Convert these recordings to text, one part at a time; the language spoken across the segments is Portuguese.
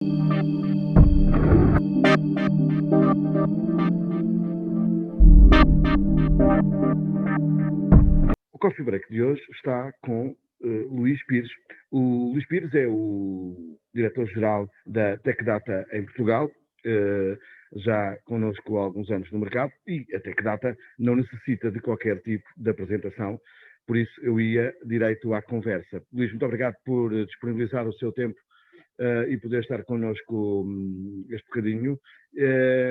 O Coffee Break de hoje está com Luís Pires. O Luís Pires é o diretor-geral da TecData em Portugal, já connosco há alguns anos no mercado, e a TecData não necessita de qualquer tipo de apresentação, por isso eu ia direito à conversa. Luís, muito obrigado por disponibilizar o seu tempo e poder estar connosco este bocadinho,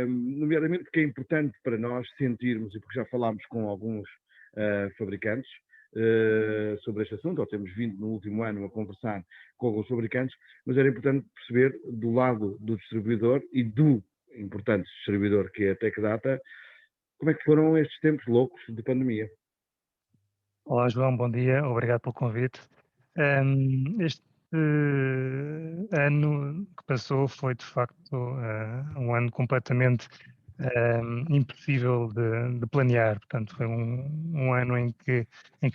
nomeadamente porque é importante para nós sentirmos, e porque já falámos com alguns fabricantes sobre este assunto, ou temos vindo no último ano a conversar com alguns fabricantes, mas era importante perceber do lado do distribuidor e do importante distribuidor que é a TecData, como é que foram estes tempos loucos de pandemia. Olá, João, bom dia, obrigado pelo convite. Este ano que passou foi, de facto, um ano completamente impossível de planear. Portanto, foi um ano em que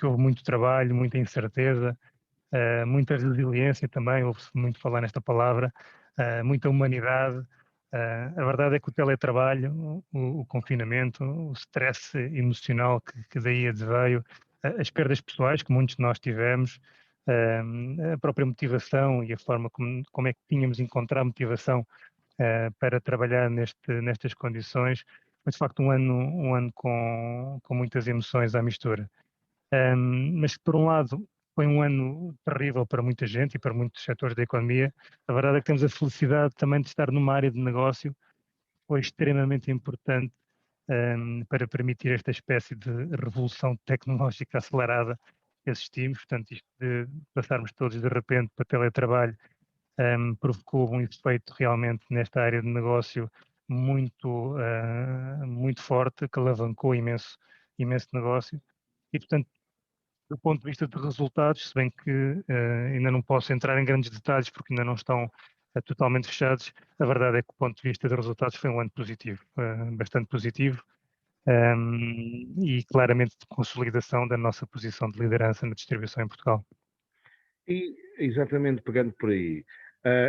houve muito trabalho, muita incerteza, muita resiliência também, ouve-se muito falar nesta palavra, muita humanidade. A verdade é que o teletrabalho, o confinamento, o stress emocional que daí adveio, as perdas pessoais que muitos de nós tivemos, a própria motivação e a forma como é que tínhamos de encontrar motivação para trabalhar nestas condições, foi de facto um ano com muitas emoções à mistura. Mas por um lado foi um ano terrível para muita gente e para muitos setores da economia. A verdade é que temos a felicidade também de estar numa área de negócio que foi extremamente importante para permitir esta espécie de revolução tecnológica acelerada que assistimos. Portanto, isto de passarmos todos de repente para teletrabalho provocou um efeito realmente nesta área de negócio muito forte, que alavancou imenso negócio. E, portanto, do ponto de vista de resultados, se bem que ainda não posso entrar em grandes detalhes porque ainda não estão totalmente fechados, a verdade é que, do ponto de vista de resultados, foi um ano positivo, bastante positivo, e claramente de consolidação da nossa posição de liderança na distribuição em Portugal. E, exatamente pegando por aí,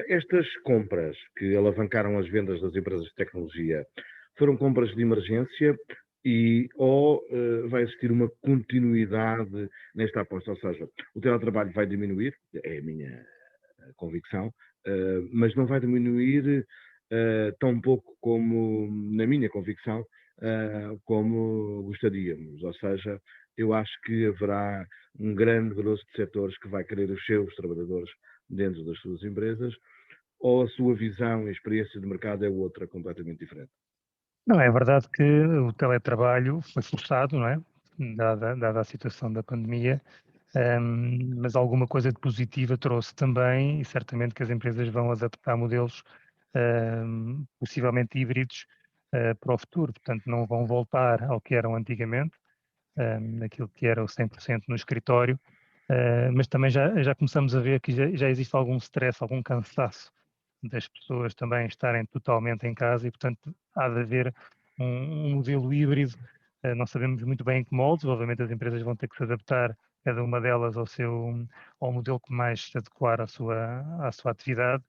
estas compras que alavancaram as vendas das empresas de tecnologia foram compras de emergência ou vai existir uma continuidade nesta aposta? Ou seja, o teletrabalho vai diminuir, é a minha convicção, mas não vai diminuir tão pouco como, na minha convicção, como gostaríamos. Ou seja, eu acho que haverá um grande grosso de setores que vai querer os seus trabalhadores dentro das suas empresas, ou a sua visão e experiência de mercado é outra completamente diferente. Não, é verdade que o teletrabalho foi forçado, não é? Dada a situação da pandemia, mas alguma coisa de positiva trouxe também, e certamente que as empresas vão adaptar modelos possivelmente híbridos para o futuro, portanto não vão voltar ao que eram antigamente, aquilo que era o 100% no escritório, mas também já começamos a ver que já existe algum stress, algum cansaço das pessoas também estarem totalmente em casa e, portanto, há de haver um modelo híbrido. Não sabemos muito bem em que moldes, obviamente as empresas vão ter que se adaptar, cada uma delas ao modelo que mais se adequar à sua atividade,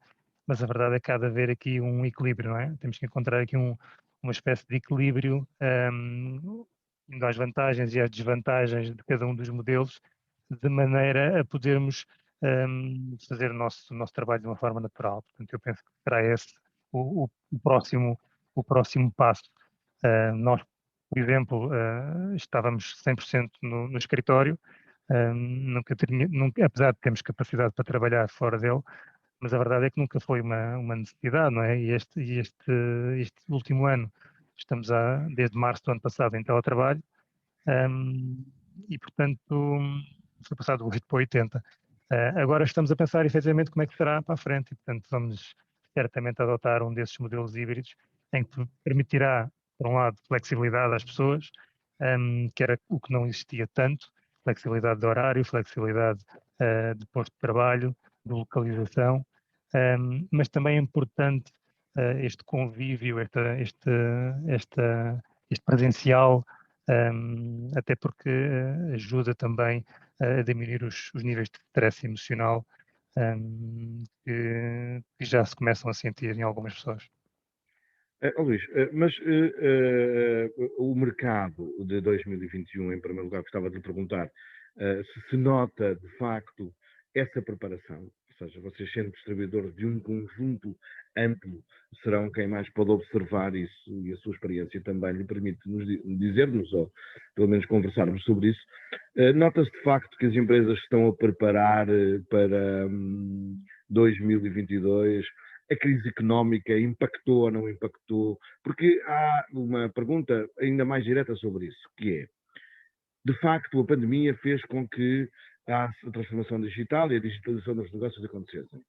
mas a verdade é que há de haver aqui um equilíbrio, não é? Temos que encontrar aqui uma espécie de equilíbrio, indo às vantagens e às desvantagens de cada um dos modelos, de maneira a podermos fazer o nosso trabalho de uma forma natural. Portanto, eu penso que será esse o próximo passo. Nós, por exemplo, estávamos 100% no escritório, apesar de termos capacidade para trabalhar fora dele, mas a verdade é que nunca foi uma necessidade, não é? E este último ano, desde março do ano passado, em teletrabalho, e, portanto, foi passado do 8 para 80. Agora estamos a pensar efetivamente como é que será para a frente e, portanto, vamos certamente adotar um desses modelos híbridos em que permitirá, por um lado, flexibilidade às pessoas, que era o que não existia tanto, flexibilidade de horário, flexibilidade de posto de trabalho, de localização, mas também é importante este convívio, este presencial, até porque ajuda também a diminuir os níveis de stress emocional que já se começam a sentir em algumas pessoas. Luís, mas o mercado de 2021, em primeiro lugar, gostava de lhe perguntar se nota, de facto, essa preparação, ou seja, vocês sendo distribuidores de um conjunto amplo, serão quem mais pode observar isso e a sua experiência também lhe permite dizer-nos, ou pelo menos conversarmos sobre isso. Nota-se, de facto, que as empresas estão a preparar para 2022. A crise económica impactou ou não impactou? Porque há uma pergunta ainda mais direta sobre isso, que é, de facto, a pandemia fez com que a transformação digital e a digitalização dos negócios acontecessem.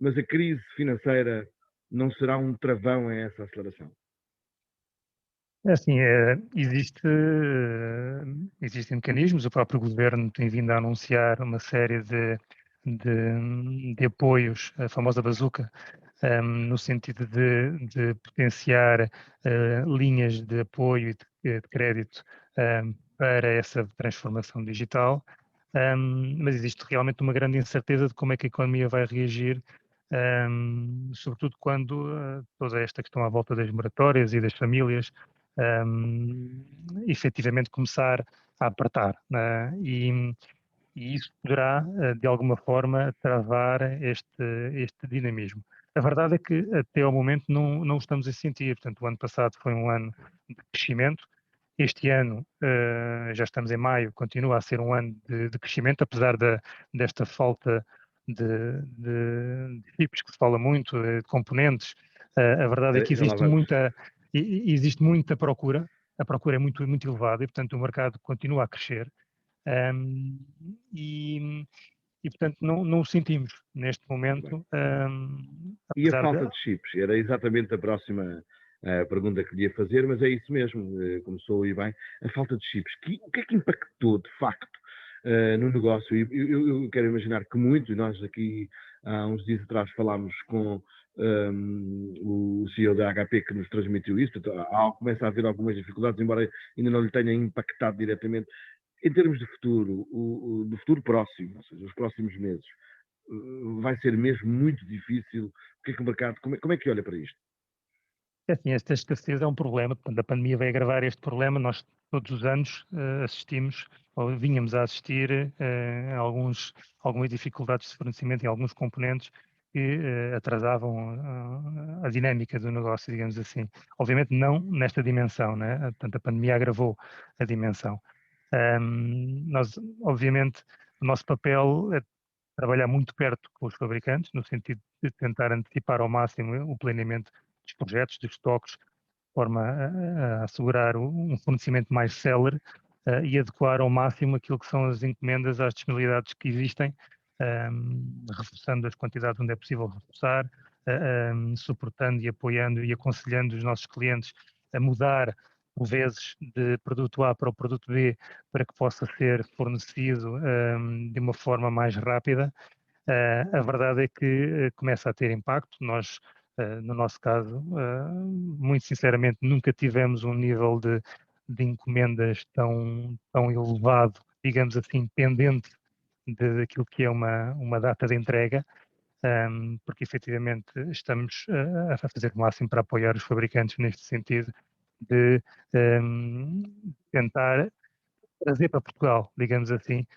Mas a crise financeira não será um travão a essa aceleração? É assim, existem mecanismos, o próprio governo tem vindo a anunciar uma série de apoios, a famosa bazuca, no sentido de potenciar linhas de apoio e de crédito para essa transformação digital, mas existe realmente uma grande incerteza de como é que a economia vai reagir, sobretudo quando toda esta questão à volta das moratórias e das famílias efetivamente começar a apertar, né? E isso poderá, de alguma forma, travar este dinamismo. A verdade é que até ao momento não o estamos a sentir, portanto o ano passado foi um ano de crescimento, este ano, já estamos em maio, continua a ser um ano de crescimento, apesar desta falta de chips que se fala muito, de componentes, a verdade é que Já lá vamos. existe muita procura, a procura é muito, muito elevada e, portanto, o mercado continua a crescer. Um, e, portanto, não o sentimos neste Muito bem. momento, E a apesar de. falta de chips? Era exatamente a próxima pergunta que lhe ia fazer, mas é isso mesmo, começou aí bem. A falta de chips. O que é que impactou, de facto, no negócio? Eu quero imaginar que muito, e nós aqui há uns dias atrás falámos com o CEO da HP que nos transmitiu isso, começa a haver algumas dificuldades, embora ainda não lhe tenha impactado diretamente. Em termos de futuro, do futuro próximo, ou seja, os próximos meses, vai ser mesmo muito difícil. O que é que o mercado, como é que olha para isto? É assim, esta escassez é um problema, portanto, a pandemia vai agravar este problema. Nós, todos os anos, assistimos, ou vínhamos a assistir, a algumas dificuldades de fornecimento em alguns componentes que atrasavam a dinâmica do negócio, digamos assim. Obviamente não nesta dimensão, né? Portanto, a pandemia agravou a dimensão. Nós, obviamente, o nosso papel é trabalhar muito perto com os fabricantes, no sentido de tentar antecipar ao máximo o planeamento dos projetos, dos estoques, de forma a assegurar um fornecimento mais célere e adequar ao máximo aquilo que são as encomendas às disponibilidades que existem, reforçando as quantidades onde é possível reforçar, suportando e apoiando e aconselhando os nossos clientes a mudar, por vezes, de produto A para o produto B, para que possa ser fornecido de uma forma mais rápida. A verdade é que começa a ter impacto. Nós, no nosso caso, muito sinceramente, nunca tivemos um nível de encomendas tão elevado, digamos assim, pendente daquilo que é uma data de entrega, porque efetivamente estamos a fazer o máximo para apoiar os fabricantes neste sentido de tentar trazer para Portugal, digamos assim,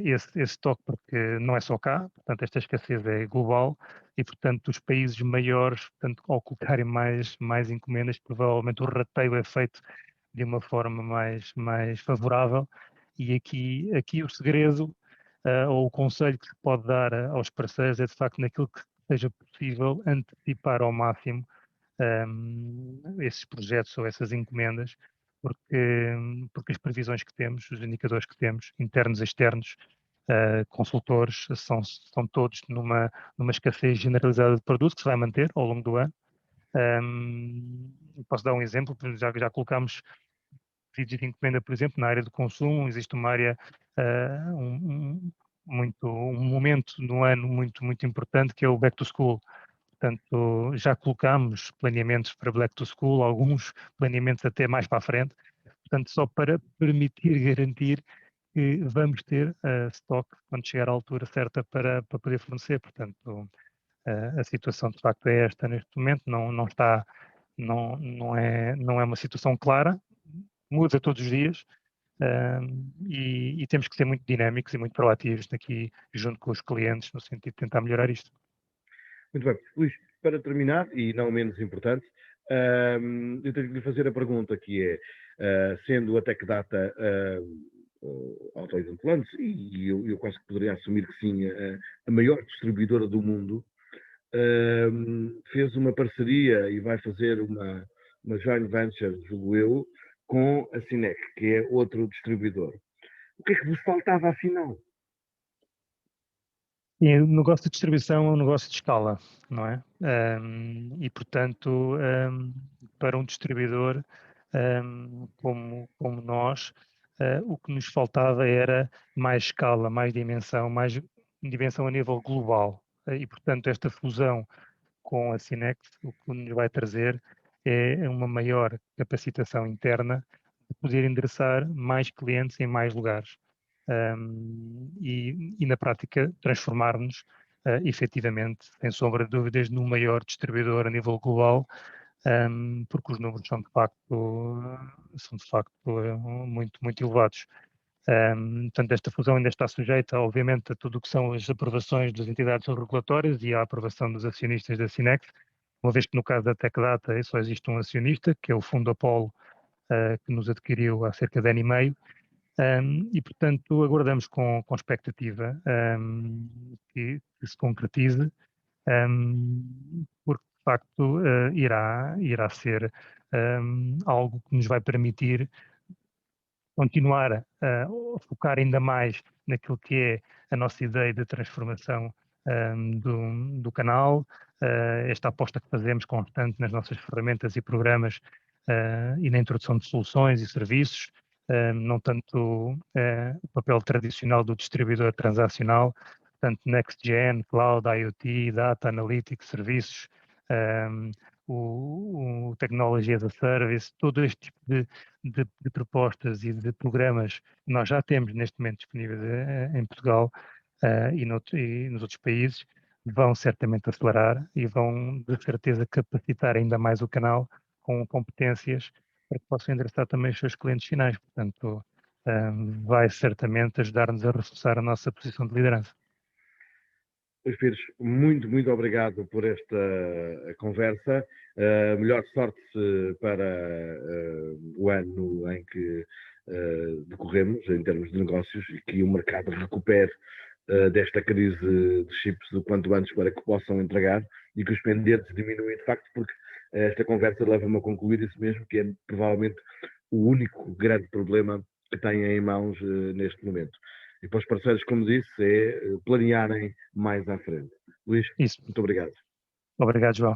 esse estoque, porque não é só cá, portanto, esta escassez é global e, portanto, os países maiores, portanto, ao colocarem mais encomendas, provavelmente o rateio é feito de uma forma mais favorável e aqui o segredo ou o conselho que se pode dar aos parceiros é, de facto, naquilo que seja possível antecipar ao máximo esses projetos ou essas encomendas, porque as previsões que temos, os indicadores que temos, internos e externos, consultores, são todos numa escassez generalizada de produto que se vai manter ao longo do ano. Posso dar um exemplo, já colocámos pedidos de encomenda, por exemplo, na área do consumo, existe uma área, um momento no ano muito importante que é o back to school. Portanto, já colocámos planeamentos para Black to School, alguns planeamentos até mais para a frente, portanto, só para permitir garantir que vamos ter stock quando chegar à altura certa para poder fornecer. Portanto, a situação de facto é esta neste momento, não está, não é uma situação clara, muda todos os dias, e temos que ser muito dinâmicos e muito proativos aqui junto com os clientes no sentido de tentar melhorar isto. Muito bem. Luís, para terminar, e não menos importante, eu tenho que lhe fazer a pergunta que é, sendo a TechData autoexemplantes, e eu quase que poderia assumir que sim, a maior distribuidora do mundo, fez uma parceria e vai fazer uma joint venture, julgo eu, com a Cinec, que é outro distribuidor. O que é que vos faltava afinal? E o negócio de distribuição é um negócio de escala, não é? E, portanto, para um distribuidor como nós, o que nos faltava era mais escala, mais dimensão a nível global. E, portanto, esta fusão com a Cinex, o que nos vai trazer é uma maior capacitação interna de poder endereçar mais clientes em mais lugares. E na prática transformar-nos efetivamente, sem sombra de dúvidas, no maior distribuidor a nível global, porque os números são de facto muito, muito elevados. Portanto, esta fusão ainda está sujeita, obviamente, a tudo o que são as aprovações das entidades regulatórias e à aprovação dos acionistas da Cinex, uma vez que no caso da TechData só existe um acionista, que é o Fundo Apollo, que nos adquiriu há cerca de ano e meio, e, portanto, aguardamos com expectativa que se concretize, porque, de facto, irá ser algo que nos vai permitir continuar a focar ainda mais naquilo que é a nossa ideia de transformação do canal, esta aposta que fazemos constante nas nossas ferramentas e programas e na introdução de soluções e serviços, não tanto o papel tradicional do distribuidor transacional, tanto Next Gen, Cloud, IoT, Data, Analytics, serviços, o Technology as a Service, todo este tipo de propostas e de programas que nós já temos neste momento disponíveis em Portugal e nos outros países, vão certamente acelerar e vão, de certeza, capacitar ainda mais o canal com competências para que possam endereçar também os seus clientes finais. Portanto, vai certamente ajudar-nos a reforçar a nossa posição de liderança. Luís Pires, muito, muito obrigado por esta conversa. Melhor sorte para o ano em que decorremos, em termos de negócios, e que o mercado recupere desta crise de chips o quanto antes para que possam entregar e que os pendentes diminuem de facto, porque esta conversa leva-me a concluir isso mesmo, que é provavelmente o único grande problema que têm em mãos neste momento. E para os parceiros, como disse, é planearem mais à frente. Luís, Isso. muito obrigado. Obrigado, João.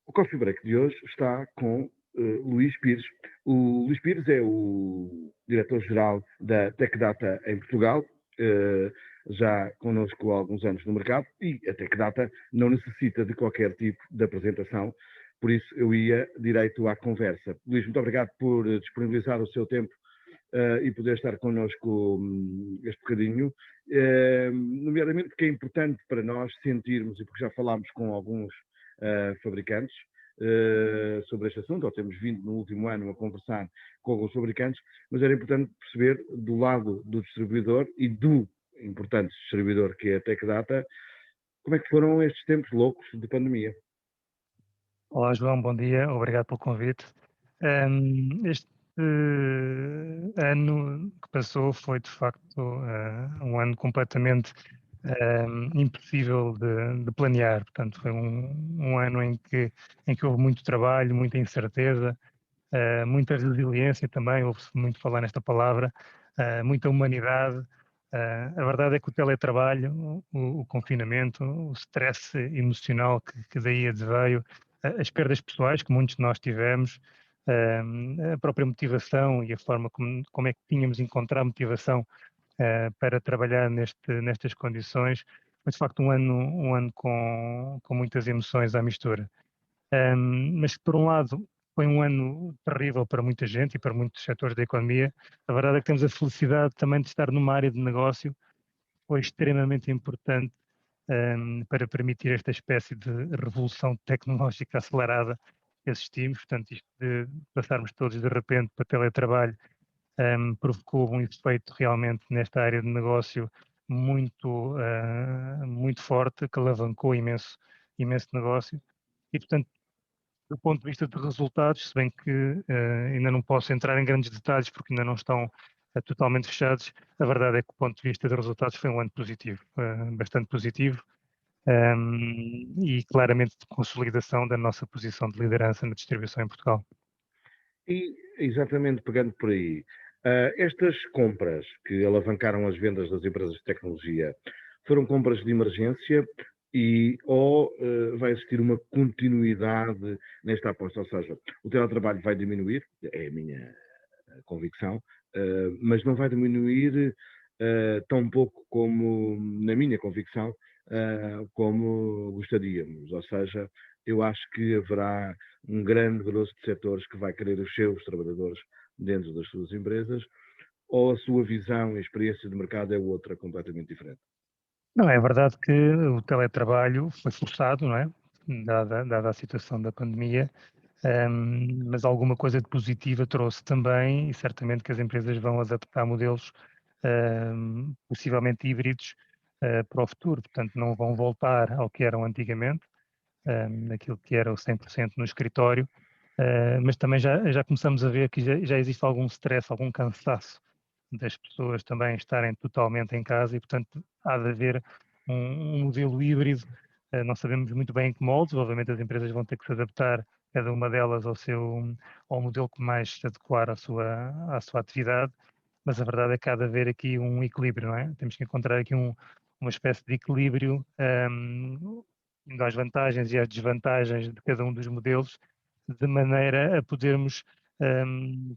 O Coffee Break de hoje está com Luís Pires. O Luís Pires é o diretor-geral da TecData em Portugal, já connosco há alguns anos no mercado, e a TecData não necessita de qualquer tipo de apresentação, por isso eu ia direito à conversa. Luís, muito obrigado por disponibilizar o seu tempo e poder estar connosco este bocadinho, nomeadamente porque é importante para nós sentirmos, e porque já falámos com alguns fabricantes sobre este assunto, ou temos vindo no último ano a conversar com alguns fabricantes, mas era importante perceber do lado do distribuidor e do importante distribuidor que é a TecData, como é que foram estes tempos loucos de pandemia. Olá, João, bom dia, obrigado pelo convite. Este ano que passou foi, de facto, um ano completamente impossível de planear. Portanto, foi um ano em que houve muito trabalho, muita incerteza, muita resiliência também, ouve-se muito falar nesta palavra, muita humanidade. A verdade é que o teletrabalho, o confinamento, o stress emocional que daí adveio, as perdas pessoais que muitos de nós tivemos, a própria motivação e a forma como é que tínhamos de encontrar motivação para trabalhar nestas condições, foi de facto um ano com muitas emoções à mistura. Mas, por um lado, foi um ano terrível para muita gente e para muitos setores da economia. A verdade é que temos a felicidade também de estar numa área de negócio que foi extremamente importante para permitir esta espécie de revolução tecnológica acelerada que assistimos. Portanto, isto de passarmos todos de repente para teletrabalho provocou um efeito realmente nesta área de negócio muito forte, que alavancou imenso negócio. E, portanto, do ponto de vista de resultados, se bem que ainda não posso entrar em grandes detalhes porque ainda não estão totalmente fechados, a verdade é que, do ponto de vista de resultados, foi um ano positivo, bastante positivo, e claramente de consolidação da nossa posição de liderança na distribuição em Portugal. E, exatamente pegando por aí, estas compras que alavancaram as vendas das empresas de tecnologia foram compras de emergência ou vai existir uma continuidade nesta aposta? Ou seja, o teletrabalho vai diminuir, é a minha convicção, mas não vai diminuir tão pouco como, na minha convicção, como gostaríamos. Ou seja, eu acho que haverá um grande grosso de setores que vai querer os seus trabalhadores dentro das suas empresas, ou a sua visão e experiência de mercado é outra, completamente diferente. Não, é verdade que o teletrabalho foi forçado, não é? Dada a situação da pandemia, mas alguma coisa de positiva trouxe também, e certamente que as empresas vão adaptar modelos possivelmente híbridos para o futuro, portanto não vão voltar ao que eram antigamente, aquilo que era o 100% no escritório, mas também já começamos a ver que já existe algum stress, algum cansaço das pessoas também estarem totalmente em casa e, portanto, há de haver um modelo híbrido. Não sabemos muito bem em que moldes, obviamente as empresas vão ter que se adaptar, cada uma delas ao modelo que mais se adequar à sua atividade, mas a verdade é que há de haver aqui um equilíbrio, não é? Temos que encontrar aqui uma espécie de equilíbrio, indo às vantagens e às desvantagens de cada um dos modelos, de maneira a podermos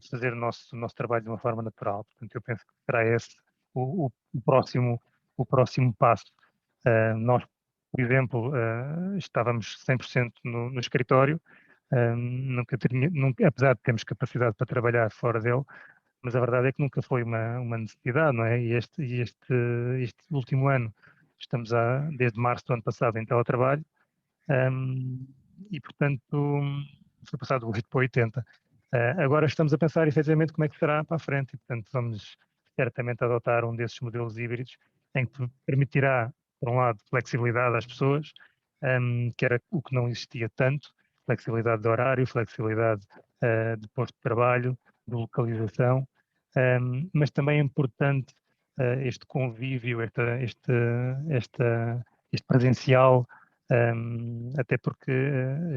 fazer o nosso trabalho de uma forma natural. Portanto, eu penso que será esse o próximo passo. Nós, por exemplo, estávamos 100% no escritório, apesar de termos capacidade para trabalhar fora dele, mas a verdade é que nunca foi uma necessidade, não é? Este último ano, desde março do ano passado, em teletrabalho, um, e, portanto, foi passado do 8 para 80. Agora estamos a pensar, efetivamente, como é que será para a frente, e, portanto, vamos certamente adotar um desses modelos híbridos, em que permitirá, por um lado, flexibilidade às pessoas, que era o que não existia tanto, flexibilidade de horário, flexibilidade de posto de trabalho, de localização, mas também é importante este convívio, este presencial, até porque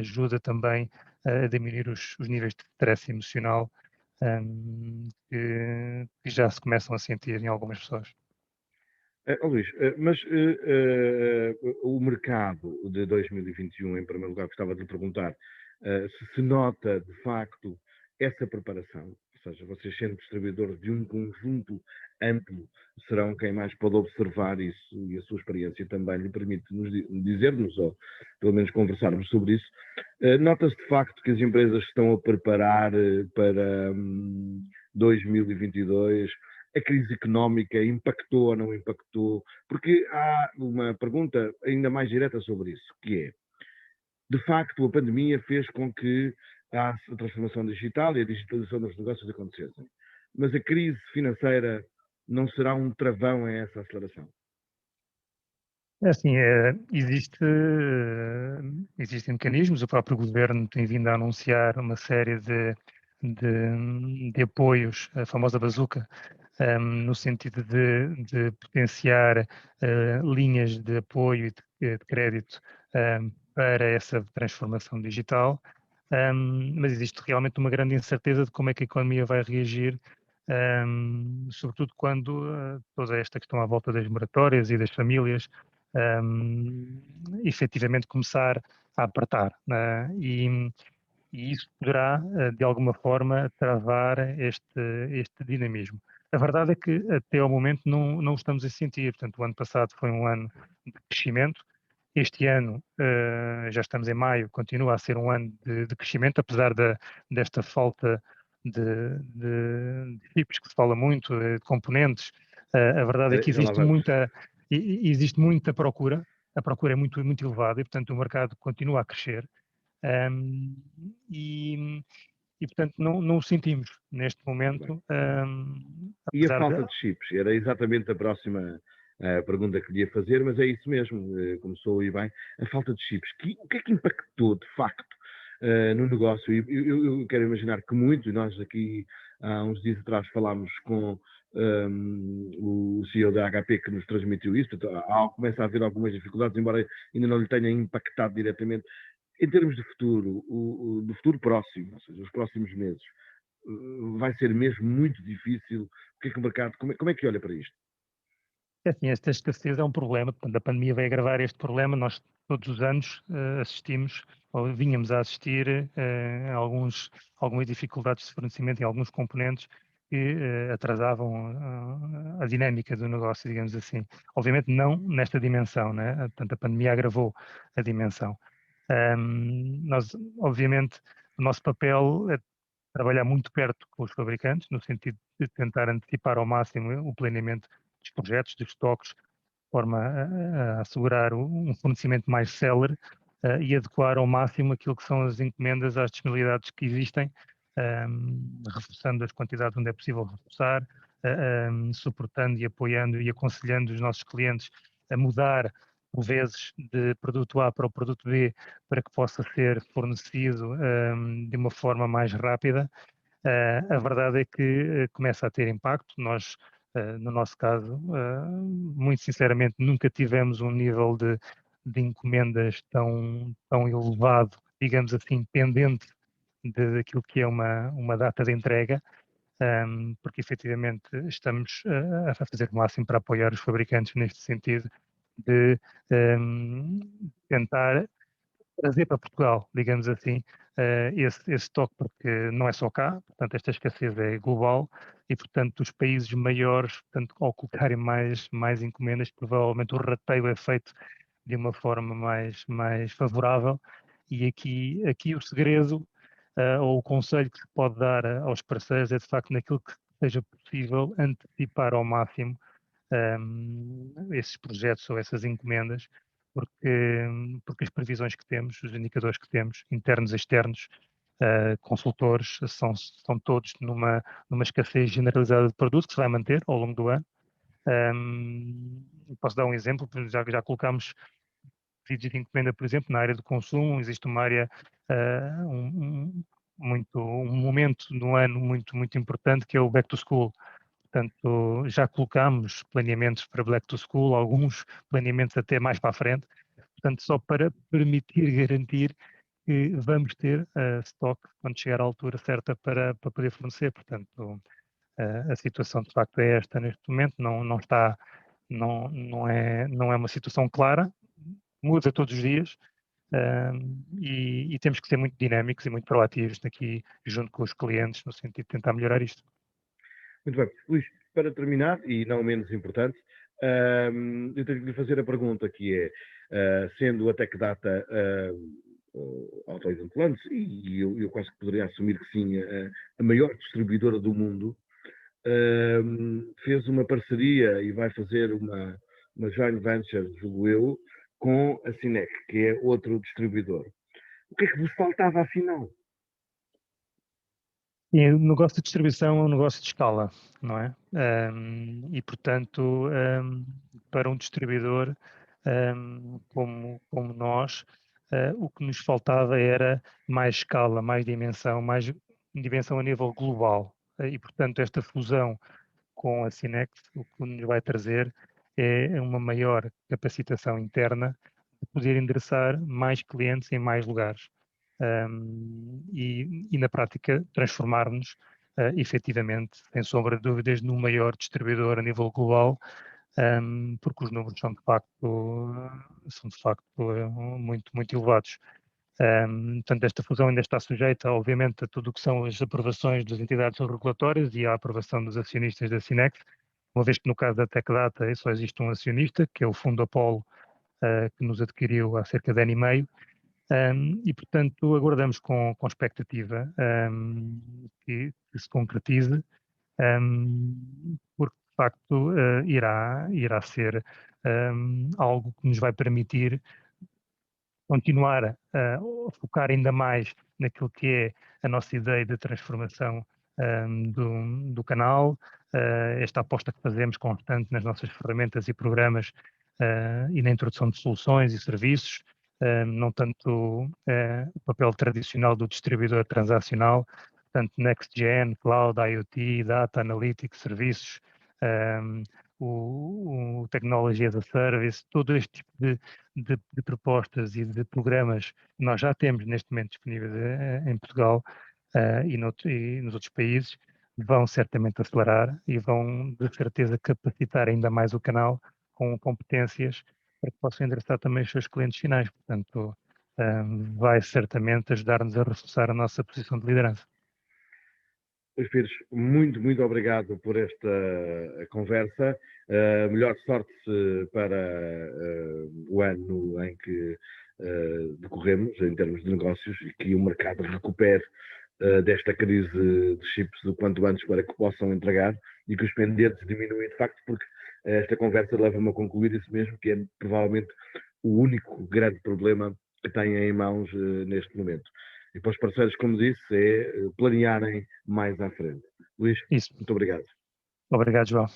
ajuda também a diminuir os níveis de stress emocional que já se começam a sentir em algumas pessoas. Luís, mas o mercado de 2021, em primeiro lugar, gostava de lhe perguntar, se nota, de facto, essa preparação, ou seja, vocês sendo distribuidores de um conjunto amplo, serão quem mais pode observar isso e a sua experiência também lhe permite dizer-nos, ou pelo menos conversarmos sobre isso. Nota-se de facto que as empresas estão a preparar para 2022. A crise económica impactou ou não impactou? Porque há uma pergunta ainda mais direta sobre isso, que é, de facto, a pandemia fez com que a transformação digital e a digitalização dos negócios acontecessem. Mas a crise financeira não será um travão a essa aceleração? É assim, existem mecanismos, o próprio governo tem vindo a anunciar uma série de apoios, a famosa bazuca, no sentido de potenciar linhas de apoio e de crédito para essa transformação digital, mas existe realmente uma grande incerteza de como é que a economia vai reagir, sobretudo quando toda esta questão à volta das moratórias e das famílias efetivamente começar a apertar, né? E isso poderá, de alguma forma, travar este dinamismo. A verdade é que, até ao momento, não o estamos a sentir. Portanto, o ano passado foi um ano de crescimento. Este ano, já estamos em maio, continua a ser um ano de crescimento, apesar desta falta de chips que se fala muito, de componentes. A verdade é que Já lá vamos. existe muita procura, a procura é muito, muito elevada e, portanto, o mercado continua a crescer. Um, e, portanto, não o sentimos neste momento, E a apesar de. falta de chips? Era exatamente a próxima pergunta que lhe ia fazer, mas é isso mesmo, começou a ir bem. A falta de chips, o que é que impactou de facto no negócio? Eu quero imaginar que muito, nós aqui há uns dias atrás falámos com o CEO da HP que nos transmitiu isso, começa a haver algumas dificuldades, embora ainda não lhe tenha impactado diretamente. Em termos de futuro, do futuro próximo, ou seja, os próximos meses, vai ser mesmo muito difícil. O que é que o mercado, como é que olha para isto? É assim, esta escassez é um problema, portanto, a pandemia vai agravar este problema. Nós, todos os anos, assistimos, ou vínhamos a assistir, a algumas dificuldades de fornecimento em alguns componentes que atrasavam a dinâmica do negócio, digamos assim. Obviamente, não nesta dimensão, né? Portanto, a pandemia agravou a dimensão. Nós, obviamente, o nosso papel é trabalhar muito perto com os fabricantes, no sentido de tentar antecipar ao máximo o planeamento dos projetos, dos estoques, de forma a assegurar um fornecimento mais célere e adequar ao máximo aquilo que são as encomendas às disponibilidades que existem, reforçando as quantidades onde é possível reforçar, suportando e apoiando e aconselhando os nossos clientes a mudar, por vezes, de produto A para o produto B, para que possa ser fornecido de uma forma mais rápida. A verdade é que começa a ter impacto. Nós, no nosso caso, muito sinceramente, nunca tivemos um nível de encomendas tão elevado, digamos assim, pendente daquilo que é uma data de entrega, porque efetivamente estamos a fazer o máximo para apoiar os fabricantes neste sentido de tentar trazer para Portugal, digamos assim, esse estoque, porque não é só cá, portanto, esta escassez é global e, portanto, os países maiores, portanto, ao colocarem mais encomendas, provavelmente o rateio é feito de uma forma mais favorável e aqui o segredo ou o conselho que se pode dar aos parceiros é, de facto, naquilo que seja possível antecipar ao máximo esses projetos ou essas encomendas, porque as previsões que temos, os indicadores que temos, internos e externos, consultores, são todos numa escassez generalizada de produto que se vai manter ao longo do ano. Posso dar um exemplo, já colocámos pedidos de encomenda, por exemplo, na área do consumo, existe uma área, um momento no ano muito importante que é o back to school. Portanto, já colocámos planeamentos para Black to School, alguns planeamentos até mais para a frente, portanto, só para permitir garantir que vamos ter stock quando chegar à altura certa para poder fornecer. Portanto, a situação de facto é esta neste momento, não está, não é uma situação clara, muda todos os dias, e temos que ser muito dinâmicos e muito proativos aqui junto com os clientes no sentido de tentar melhorar isto. Muito bem. Luís, para terminar, e não menos importante, eu tenho que lhe fazer a pergunta que é, sendo a TechData autoexemplantes, e eu quase que poderia assumir que sim, a maior distribuidora do mundo, fez uma parceria e vai fazer uma joint venture, julgo eu, com a Cinec, que é outro distribuidor. O que é que vos faltava afinal? E o negócio de distribuição é um negócio de escala, não é? E, portanto, para um distribuidor como nós, o que nos faltava era mais escala, mais dimensão a nível global. E, portanto, esta fusão com a Cinex, o que nos vai trazer é uma maior capacitação interna de poder endereçar mais clientes em mais lugares. E na prática transformar-nos efetivamente, sem sombra de dúvidas, no maior distribuidor a nível global, porque os números são de facto muito, muito elevados. Portanto, esta fusão ainda está sujeita, obviamente, a tudo o que são as aprovações das entidades regulatórias e à aprovação dos acionistas da Cinex, uma vez que no caso da TechData só existe um acionista, que é o Fundo Apollo, que nos adquiriu há cerca de ano e meio, e, portanto, aguardamos com expectativa que se concretize, porque, de facto, irá ser algo que nos vai permitir continuar a focar ainda mais naquilo que é a nossa ideia de transformação do canal, esta aposta que fazemos constante nas nossas ferramentas e programas e na introdução de soluções e serviços, não tanto o papel tradicional do distribuidor transacional, tanto Next Gen, Cloud, IoT, Data, Analytics, serviços, o Technology as a Service, todo este tipo de propostas e de programas que nós já temos neste momento disponíveis em Portugal e nos outros países, vão certamente acelerar e vão, de certeza, capacitar ainda mais o canal com competências para que possam endereçar também os seus clientes finais. Portanto, vai certamente ajudar-nos a reforçar a nossa posição de liderança. Luís Pires, muito, muito obrigado por esta conversa. Melhor sorte para o ano em que decorremos, em termos de negócios, e que o mercado recupere desta crise de chips o quanto antes para que possam entregar e que os pendentes diminuem de facto, porque esta conversa leva-me a concluir isso mesmo, que é provavelmente o único grande problema que têm em mãos neste momento. E para os parceiros, como disse, é planearem mais à frente. Luís, Isso. muito obrigado. Obrigado, João.